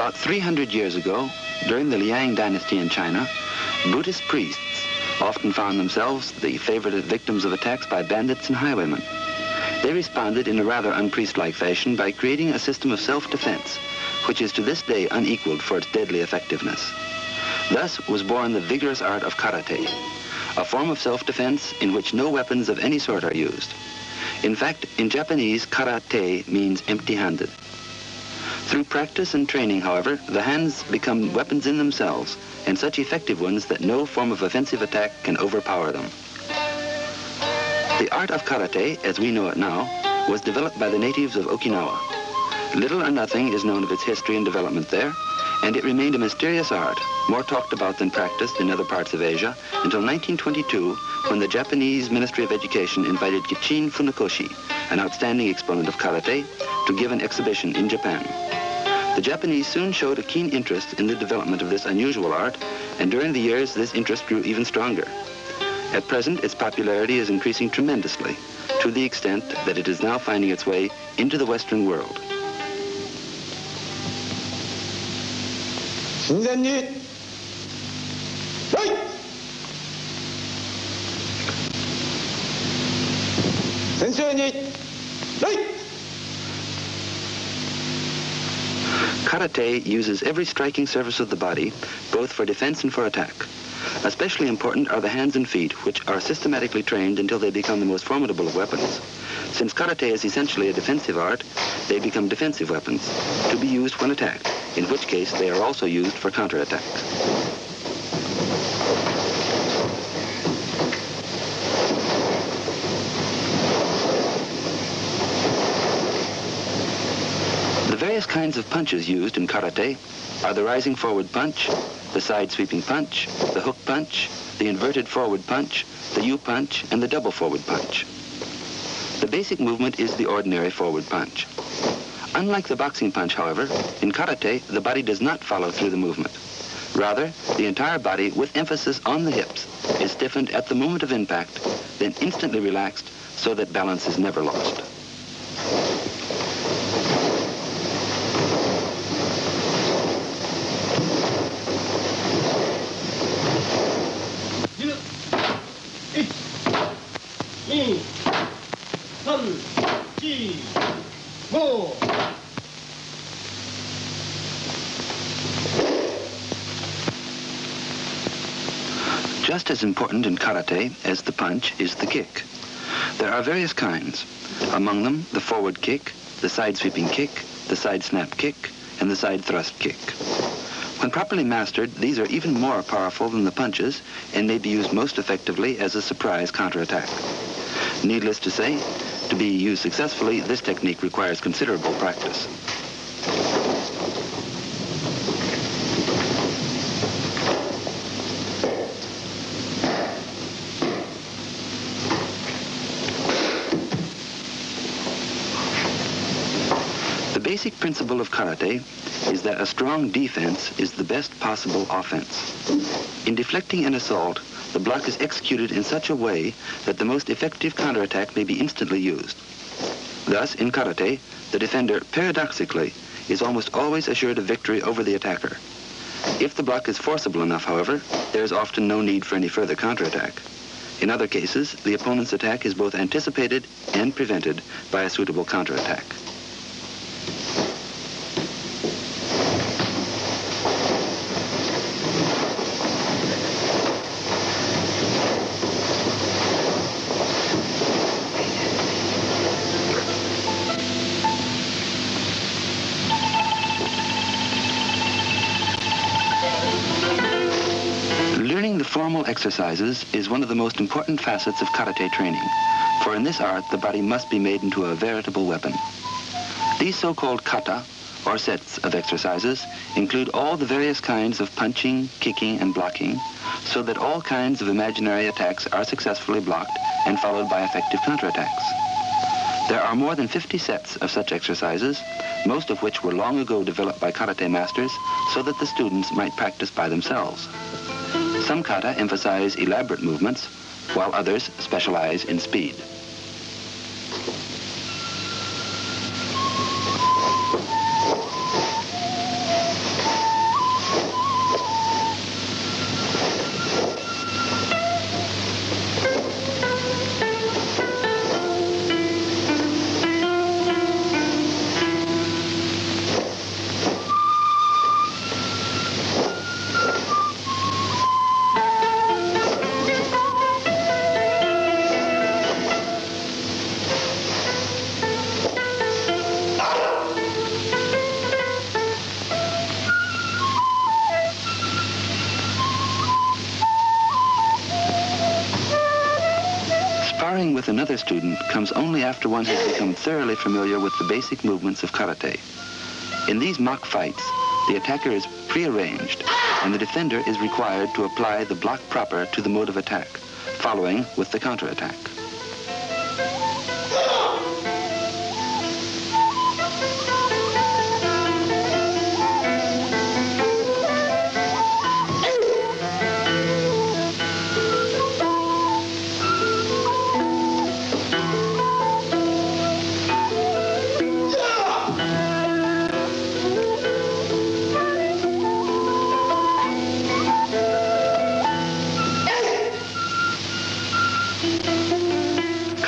About 300 years ago, during the Liang dynasty in China, Buddhist priests often found themselves the favorite victims of attacks by bandits and highwaymen. They responded in a rather unpriest-like fashion by creating a system of self-defense, which is to this day unequaled for its deadly effectiveness. Thus was born the vigorous art of karate, a form of self-defense in which no weapons of any sort are used. In fact, in Japanese, karate means empty-handed. Through practice and training, however, the hands become weapons in themselves, and such effective ones that no form of offensive attack can overpower them. The art of karate, as we know it now, was developed by the natives of Okinawa. Little or nothing is known of its history and development there, and it remained a mysterious art, more talked about than practiced in other parts of Asia, until 1922, when the Japanese Ministry of Education invited Kichin Funakoshi, an outstanding exponent of karate, to give an exhibition in Japan. The Japanese soon showed a keen interest in the development of this unusual art, and during the years this interest grew even stronger. At present, its popularity is increasing tremendously, to the extent that it is now finding its way into the Western world. Karate uses every striking surface of the body, both for defense and for attack. Especially important are the hands and feet, which are systematically trained until they become the most formidable of weapons. Since karate is essentially a defensive art, they become defensive weapons, to be used when attacked, in which case they are also used for counterattack. The various kinds of punches used in karate are the rising forward punch, the side sweeping punch, the hook punch, the inverted forward punch, the U-punch, and the double forward punch. The basic movement is the ordinary forward punch. Unlike the boxing punch, however, in karate, the body does not follow through the movement. Rather, the entire body, with emphasis on the hips, is stiffened at the moment of impact, then instantly relaxed so that balance is never lost. Just as important in karate as the punch is the kick. There are various kinds. Among them, the forward kick, the side sweeping kick, the side snap kick, and the side thrust kick. When properly mastered, these are even more powerful than the punches and may be used most effectively as a surprise counterattack. Needless to say, to be used successfully, this technique requires considerable practice. The basic principle of karate is that a strong defense is the best possible offense. In deflecting an assault, the block is executed in such a way that the most effective counterattack may be instantly used. Thus, in karate, the defender, paradoxically, is almost always assured of victory over the attacker. If the block is forcible enough, however, there is often no need for any further counterattack. In other cases, the opponent's attack is both anticipated and prevented by a suitable counterattack. Formal exercises is one of the most important facets of karate training, for in this art the body must be made into a veritable weapon. These so-called kata, or sets of exercises, include all the various kinds of punching, kicking, and blocking, so that all kinds of imaginary attacks are successfully blocked and followed by effective counterattacks. There are more than 50 sets of such exercises, most of which were long ago developed by karate masters so that the students might practice by themselves. Some kata emphasize elaborate movements, while others specialize in speed. with another student comes only after one has become thoroughly familiar with the basic movements of karate. In these mock fights, the attacker is prearranged, and the defender is required to apply the block proper to the mode of attack, following with the counterattack.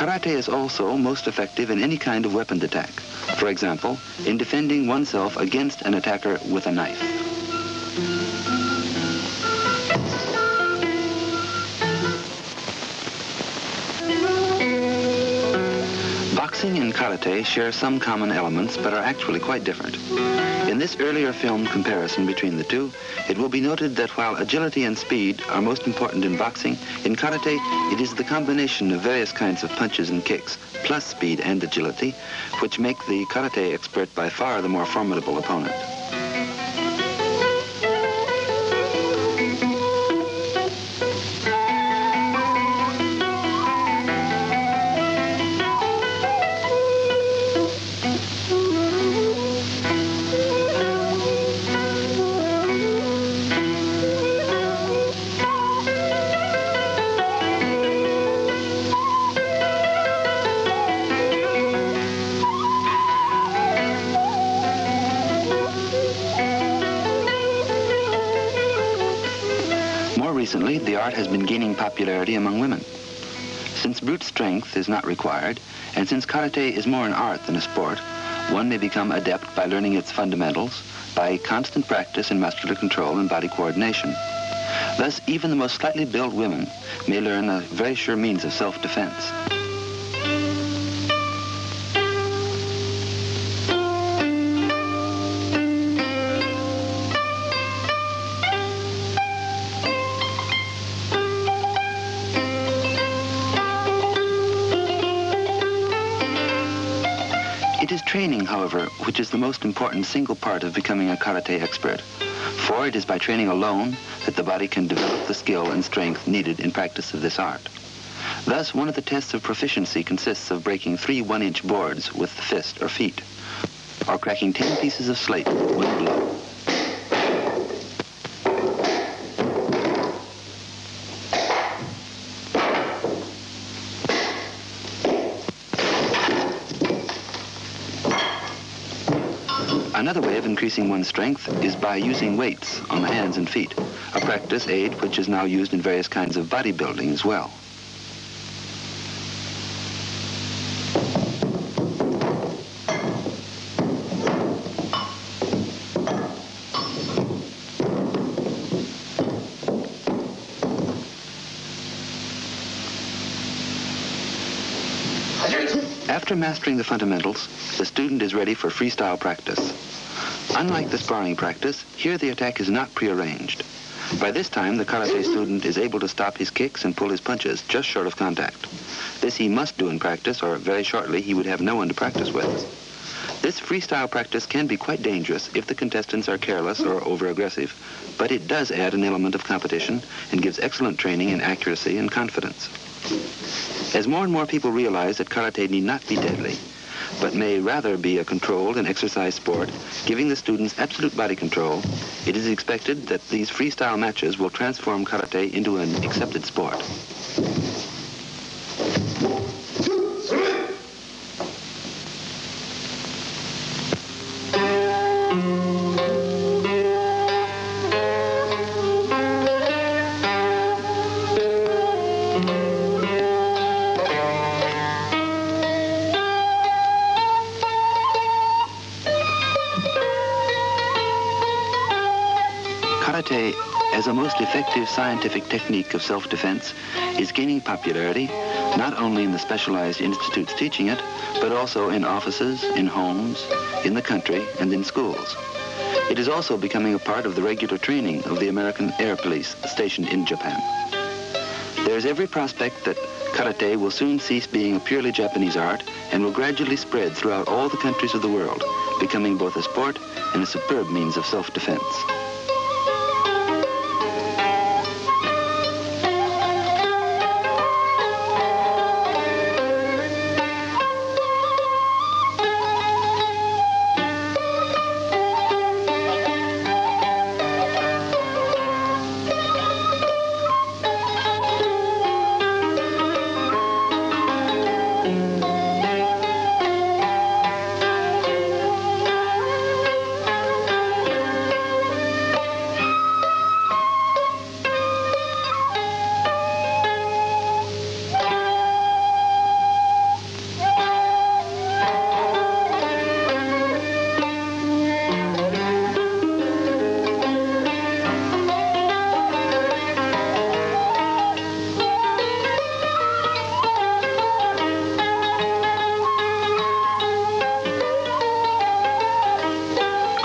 Karate is also most effective in any kind of weapons attack. For example, in defending oneself against an attacker with a knife. Boxing and karate share some common elements, but are actually quite different. In this earlier filmed comparison between the two, it will be noted that while agility and speed are most important in boxing, in karate it is the combination of various kinds of punches and kicks, plus speed and agility, which make the karate expert by far the more formidable opponent. Recently, the art has been gaining popularity among women. Since brute strength is not required, and since karate is more an art than a sport, one may become adept by learning its fundamentals, by constant practice in muscular control and body coordination. Thus, even the most slightly built women may learn a very sure means of self-defense. It is training, however, which is the most important single part of becoming a karate expert. For it is by training alone that the body can develop the skill and strength needed in practice of this art. Thus, one of the tests of proficiency consists of breaking 3 one-inch boards with the fist or feet, or cracking 10 pieces of slate with one blow. Another way of increasing one's strength is by using weights on the hands and feet, a practice aid which is now used in various kinds of bodybuilding as well. After mastering the fundamentals, the student is ready for freestyle practice. Unlike the sparring practice, here the attack is not prearranged. By this time, the karate student is able to stop his kicks and pull his punches just short of contact. This he must do in practice, or very shortly he would have no one to practice with. This freestyle practice can be quite dangerous if the contestants are careless or over-aggressive, but it does add an element of competition and gives excellent training in accuracy and confidence. As more and more people realize that karate need not be deadly, but may rather be a controlled and exercised sport, giving the students absolute body control, it is expected that these freestyle matches will transform karate into an accepted sport. Karate, as a most effective scientific technique of self-defense, is gaining popularity not only in the specialized institutes teaching it, but also in offices, in homes, in the country, and in schools. It is also becoming a part of the regular training of the American Air Police stationed in Japan. There is every prospect that Karate will soon cease being a purely Japanese art and will gradually spread throughout all the countries of the world, becoming both a sport and a superb means of self-defense.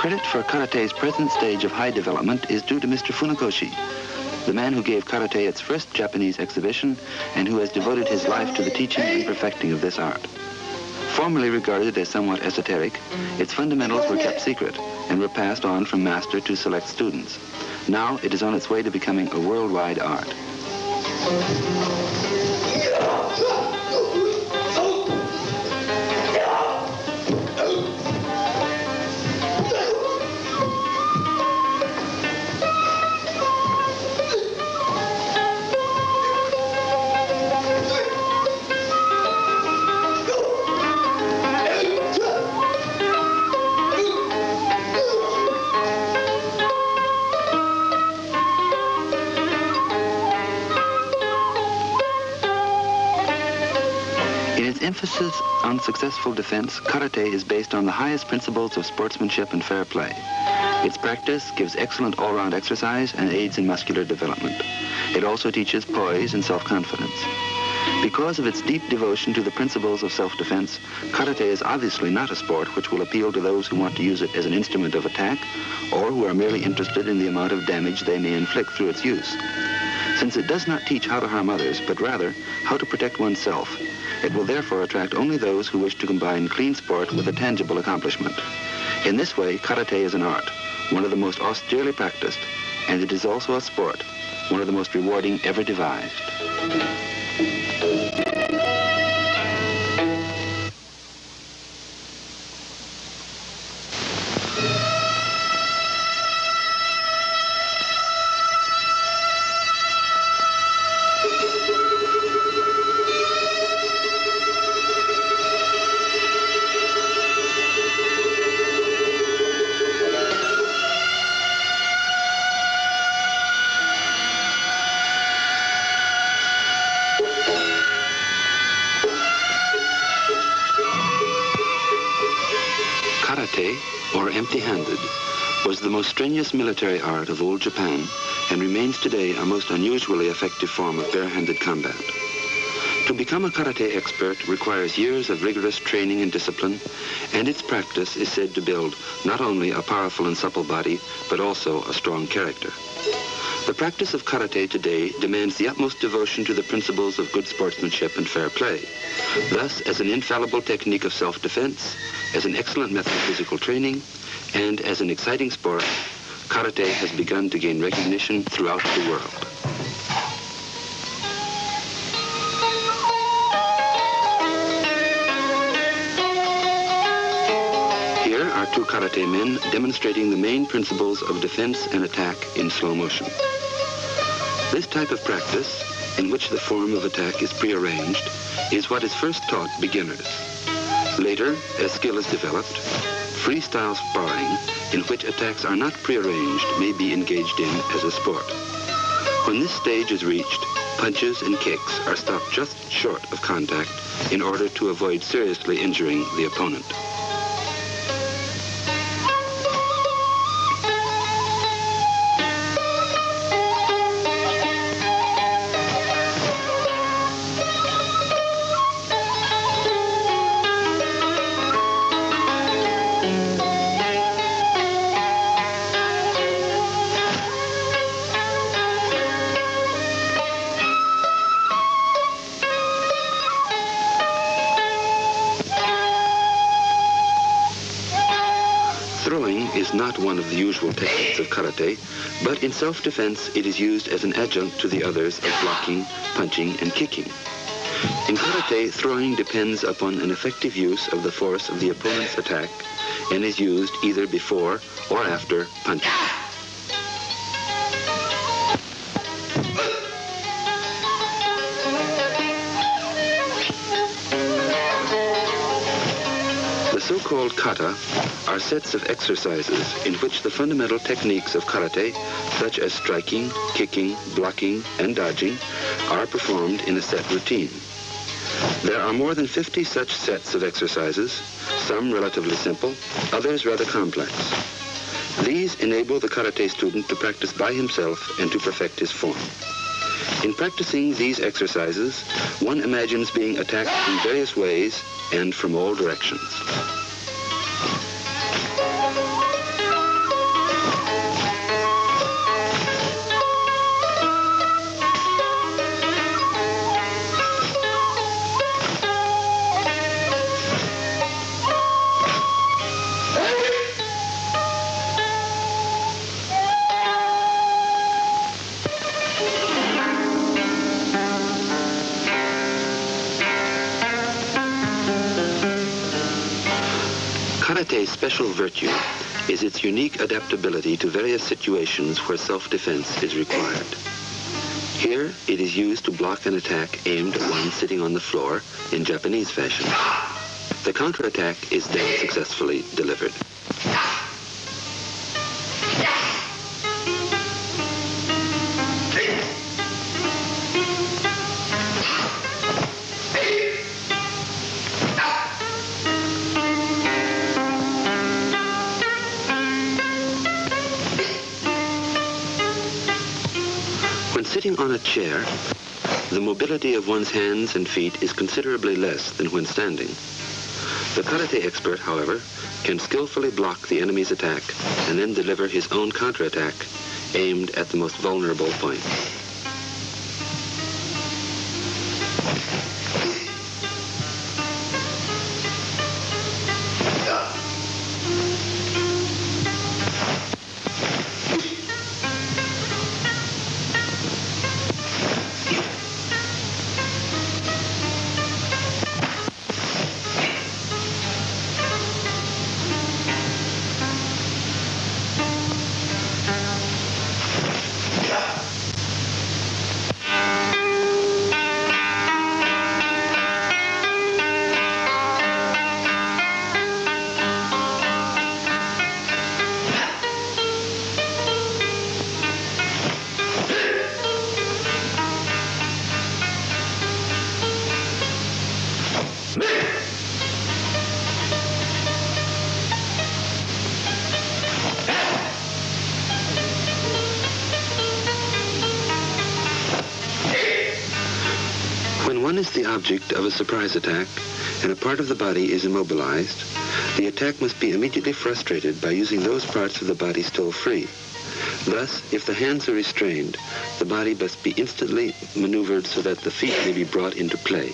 Credit for Karate's present stage of high development is due to Mr. Funakoshi, the man who gave Karate its first Japanese exhibition and who has devoted his life to the teaching and perfecting of this art. Formerly regarded as somewhat esoteric, its fundamentals were kept secret and were passed on from master to select students. Now it is on its way to becoming a worldwide art. Emphasis on successful defense, Karate is based on the highest principles of sportsmanship and fair play. Its practice gives excellent all-round exercise and aids in muscular development. It also teaches poise and self-confidence. Because of its deep devotion to the principles of self-defense, Karate is obviously not a sport which will appeal to those who want to use it as an instrument of attack or who are merely interested in the amount of damage they may inflict through its use. Since it does not teach how to harm others, but rather how to protect oneself, it will therefore attract only those who wish to combine clean sport with a tangible accomplishment. In this way, Karate is an art, one of the most austerely practiced, and it is also a sport, one of the most rewarding ever devised. Karate, or empty-handed, was the most strenuous military art of old Japan and remains today a most unusually effective form of bare-handed combat. To become a karate expert requires years of rigorous training and discipline, and its practice is said to build not only a powerful and supple body, but also a strong character. The practice of karate today demands the utmost devotion to the principles of good sportsmanship and fair play. Thus, as an infallible technique of self-defense, as an excellent method of physical training, and as an exciting sport, karate has begun to gain recognition throughout the world. Here are two karate men demonstrating the main principles of defense and attack in slow motion. This type of practice, in which the form of attack is prearranged, is what is first taught beginners. Later, as skill is developed, freestyle sparring, in which attacks are not prearranged, may be engaged in as a sport. When this stage is reached, punches and kicks are stopped just short of contact in order to avoid seriously injuring the opponent. is not one of the usual techniques of karate, but in self-defense it is used as an adjunct to the others of blocking, punching, and kicking. In karate, throwing depends upon an effective use of the force of the opponent's attack and is used either before or after punching. The so-called kata are sets of exercises in which the fundamental techniques of karate, such as striking, kicking, blocking, and dodging, are performed in a set routine. There are more than 50 such sets of exercises, some relatively simple, others rather complex. These enable the karate student to practice by himself and to perfect his form. In practicing these exercises, one imagines being attacked in various ways and from all directions. Karate's special virtue is its unique adaptability to various situations where self-defense is required. Here, it is used to block an attack aimed at one sitting on the floor in Japanese fashion. The counterattack is then successfully delivered. Sitting on a chair, the mobility of one's hands and feet is considerably less than when standing. The karate expert, however, can skillfully block the enemy's attack and then deliver his own counterattack aimed at the most vulnerable point. When one is the object of a surprise attack and a part of the body is immobilized, the attack must be immediately frustrated by using those parts of the body still free. Thus, if the hands are restrained, the body must be instantly maneuvered so that the feet may be brought into play.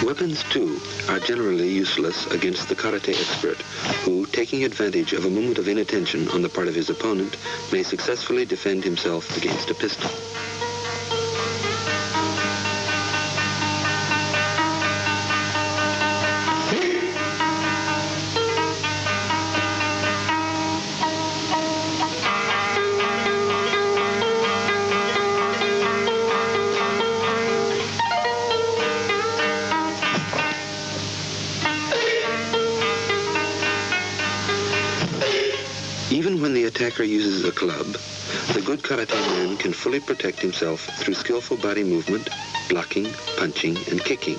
Weapons, too, are generally useless against the karate expert, who, taking advantage of a moment of inattention on the part of his opponent, may successfully defend himself against a pistol. Even when the attacker uses a club, the good karate man can fully protect himself through skillful body movement, blocking, punching, and kicking.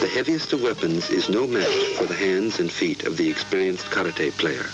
The heaviest of weapons is no match for the hands and feet of the experienced karate player.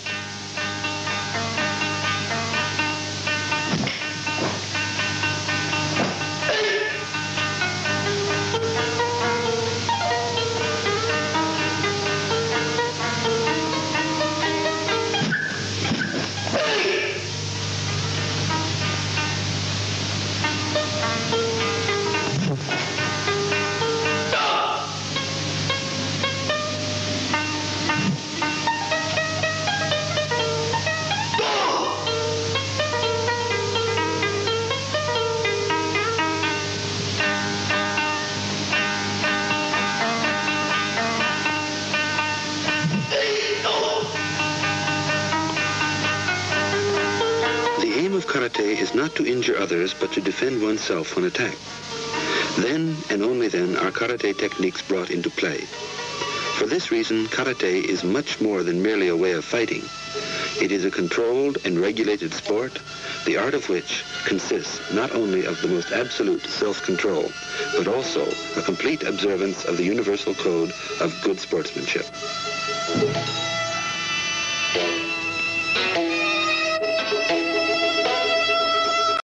Karate is not to injure others, but to defend oneself when attacked. Then, and only then, are karate techniques brought into play. For this reason, karate is much more than merely a way of fighting. It is a controlled and regulated sport, the art of which consists not only of the most absolute self-control, but also a complete observance of the universal code of good sportsmanship.